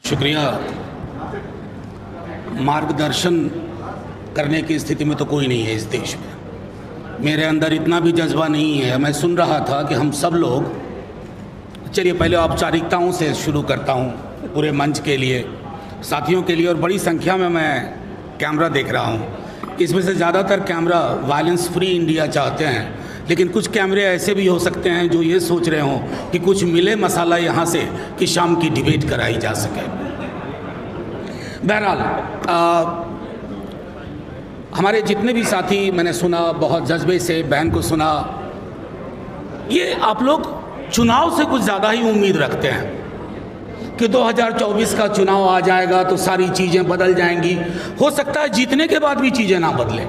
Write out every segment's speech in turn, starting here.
शुक्रिया। मार्गदर्शन करने की स्थिति में तो कोई नहीं है इस देश में। मेरे अंदर इतना भी जज्बा नहीं है। मैं सुन रहा था कि हम सब लोग, चलिए पहले औपचारिकताओं से शुरू करता हूँ पूरे मंच के लिए, साथियों के लिए, और बड़ी संख्या में मैं कैमरा देख रहा हूँ। इसमें से ज़्यादातर कैमरा वायलेंस फ्री इंडिया चाहते हैं, लेकिन कुछ कैमरे ऐसे भी हो सकते हैं जो ये सोच रहे हों कि कुछ मिले मसाला यहाँ से कि शाम की डिबेट कराई जा सके। बहरहाल हमारे जितने भी साथी, मैंने सुना बहुत जज्बे से बहन को सुना, ये आप लोग चुनाव से कुछ ज़्यादा ही उम्मीद रखते हैं कि 2024 का चुनाव आ जाएगा तो सारी चीज़ें बदल जाएंगी। हो सकता है जीतने के बाद भी चीज़ें ना बदलें।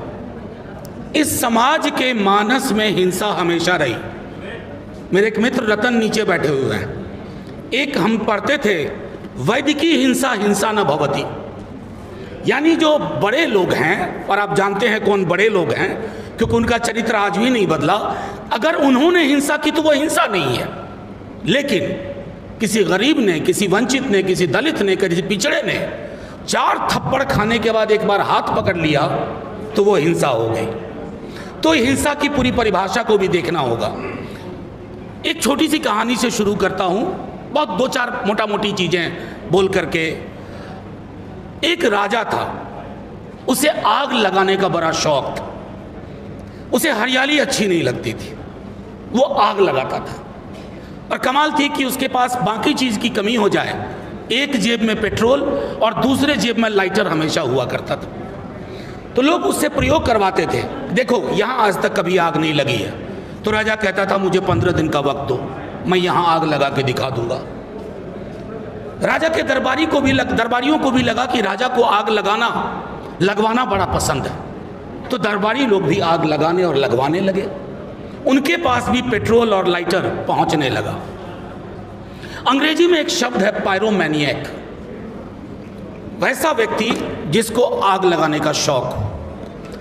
इस समाज के मानस में हिंसा हमेशा रही। मेरे एक मित्र रतन नीचे बैठे हुए हैं, एक हम पढ़ते थे, वैदिकी हिंसा हिंसा न भवति, यानी जो बड़े लोग हैं, और आप जानते हैं कौन बड़े लोग हैं क्योंकि उनका चरित्र आज भी नहीं बदला, अगर उन्होंने हिंसा की तो वो हिंसा नहीं है। लेकिन किसी गरीब ने, किसी वंचित ने, किसी दलित ने, किसी पिछड़े ने 4 थप्पड़ खाने के बाद एक बार हाथ पकड़ लिया तो वो हिंसा हो गई। तो हिंसा की पूरी परिभाषा को भी देखना होगा। एक छोटी सी कहानी से शुरू करता हूं, बहुत 2-4 मोटा मोटी चीजें बोल करके। एक राजा था, उसे आग लगाने का बड़ा शौक था। उसे हरियाली अच्छी नहीं लगती थी, वो आग लगाता था। और कमाल थी कि उसके पास बाकी चीज की कमी हो जाए, एक जेब में पेट्रोल और दूसरे जेब में लाइटर हमेशा हुआ करता था। तो लोग उससे प्रयोग करवाते थे, देखो यहाँ आज तक कभी आग नहीं लगी है। तो राजा कहता था मुझे 15 दिन का वक्त दो, मैं यहाँ आग लगा के दिखा दूंगा। राजा के दरबारियों को भी लगा कि राजा को आग लगवाना बड़ा पसंद है। तो दरबारी लोग भी आग लगाने और लगवाने लगे। उनके पास भी पेट्रोल और लाइटर पहुंचने लगा। अंग्रेजी में एक शब्द है पायरोमैनिएक, वैसा व्यक्ति जिसको आग लगाने का शौक।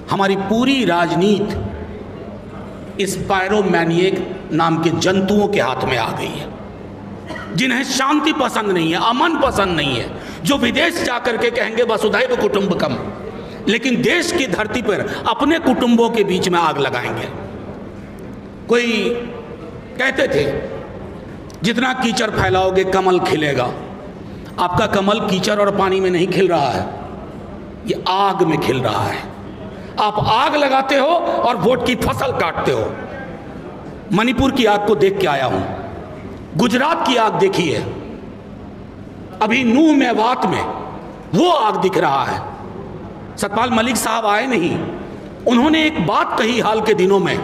हमारी पूरी राजनीति इस पायरोमैनिएक नाम के जंतुओं के हाथ में आ गई है, जिन्हें शांति पसंद नहीं है, अमन पसंद नहीं है, जो विदेश जाकर के कहेंगे वसुधैव कुटुंबकम, लेकिन देश की धरती पर अपने कुटुंबों के बीच में आग लगाएंगे। कोई कहते थे जितना कीचड़ फैलाओगे कमल खिलेगा। आपका कमल कीचड़ और पानी में नहीं खिल रहा है, ये आग में खिल रहा है। आप आग लगाते हो और वोट की फसल काटते हो। मणिपुर की आग को देख के आया हूं, गुजरात की आग देखी है, अभी नूह मेवात में वो आग दिख रहा है। सतपाल मलिक साहब आए नहीं, उन्होंने एक बात कही हाल के दिनों में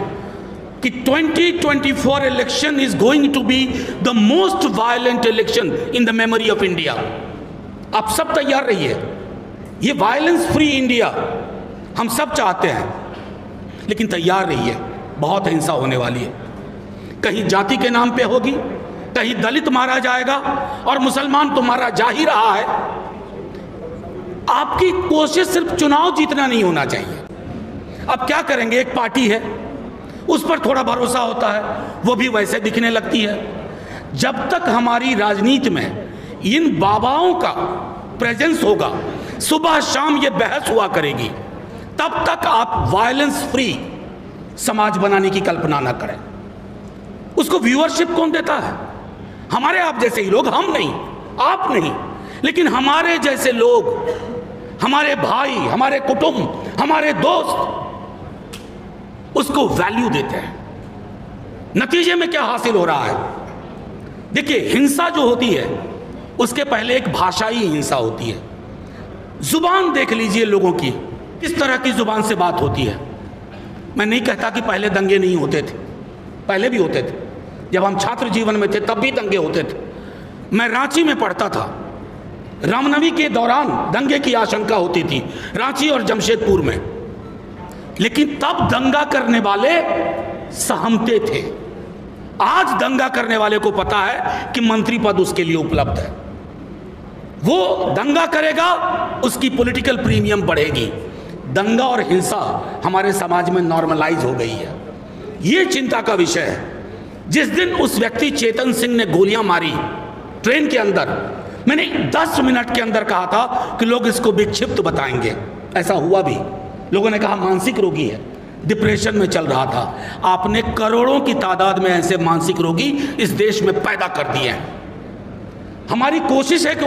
कि 2024 election is going to be the most violent election in the memory of India. आप सब तैयार रहिए, ये वायलेंस फ्री इंडिया हम सब चाहते हैं, लेकिन तैयार रहिए, बहुत हिंसा होने वाली है। कहीं जाति के नाम पे होगी, कहीं दलित मारा जाएगा, और मुसलमान तो मारा जा ही रहा है। आपकी कोशिश सिर्फ चुनाव जीतना नहीं होना चाहिए। अब क्या करेंगे, एक पार्टी है, उस पर थोड़ा भरोसा होता है, वो भी वैसे दिखने लगती है। जब तक हमारी राजनीति में इन बाबाओं का प्रेजेंस होगा, सुबह शाम ये बहस हुआ करेगी, तब तक आप वायलेंस फ्री समाज बनाने की कल्पना ना करें। उसको व्यूअरशिप कौन देता है? हमारे आप जैसे ही लोग, हम नहीं, आप नहीं, लेकिन हमारे जैसे लोग, हमारे भाई, हमारे कुटुंब, हमारे दोस्त उसको वैल्यू देते हैं। नतीजे में क्या हासिल हो रहा है? देखिए, हिंसा जो होती है उसके पहले एक भाषाई हिंसा होती है। जुबान देख लीजिए लोगों की, किस तरह की जुबान से बात होती है। मैं नहीं कहता कि पहले दंगे नहीं होते थे, पहले भी होते थे। जब हम छात्र जीवन में थे तब भी दंगे होते थे। मैं रांची में पढ़ता था, रामनवमी के दौरान दंगे की आशंका होती थी, रांची और जमशेदपुर में। लेकिन तब दंगा करने वाले सहमते थे। आज दंगा करने वाले को पता है कि मंत्री पद उसके लिए उपलब्ध है, वो दंगा करेगा, उसकी पॉलिटिकल प्रीमियम बढ़ेगी। दंगा और हिंसा हमारे समाज में नॉर्मलाइज हो गई है। ये चिंता का विषय है। जिस दिन उस व्यक्ति चेतन सिंह ने गोलियां मारी ट्रेन के अंदर, मैंने 10 मिनट के अंदर कहा था कि लोग इसको विक्षिप्त बताएंगे, ऐसा हुआ भी। लोगों ने कहा मानसिक रोगी है, डिप्रेशन में चल रहा था। आपने करोड़ों की तादाद में ऐसे मानसिक रोगी इस देश में पैदा कर दिए हैं। हमारी कोशिश है कि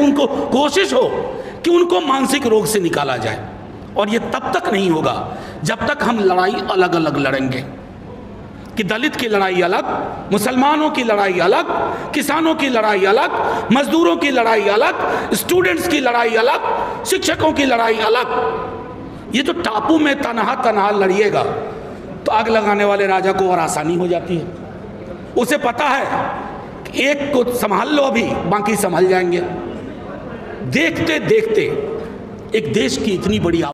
उनको मानसिक रोग से निकाला जाए, और ये तब तक नहीं होगा जब तक हम लड़ाई अलग अलग लड़ेंगे, कि दलित की लड़ाई अलग, मुसलमानों की लड़ाई अलग, किसानों की लड़ाई अलग, मजदूरों की लड़ाई अलग, स्टूडेंट्स की लड़ाई अलग, शिक्षकों की लड़ाई अलग। ये जो टापू में तनहा तनहा लड़िएगा तो आग लगाने वाले राजा को और आसानी हो जाती है। उसे पता है कि एक को संभाल लो, अभी बाकी संभल जाएंगे। देखते देखते एक देश की इतनी बड़ी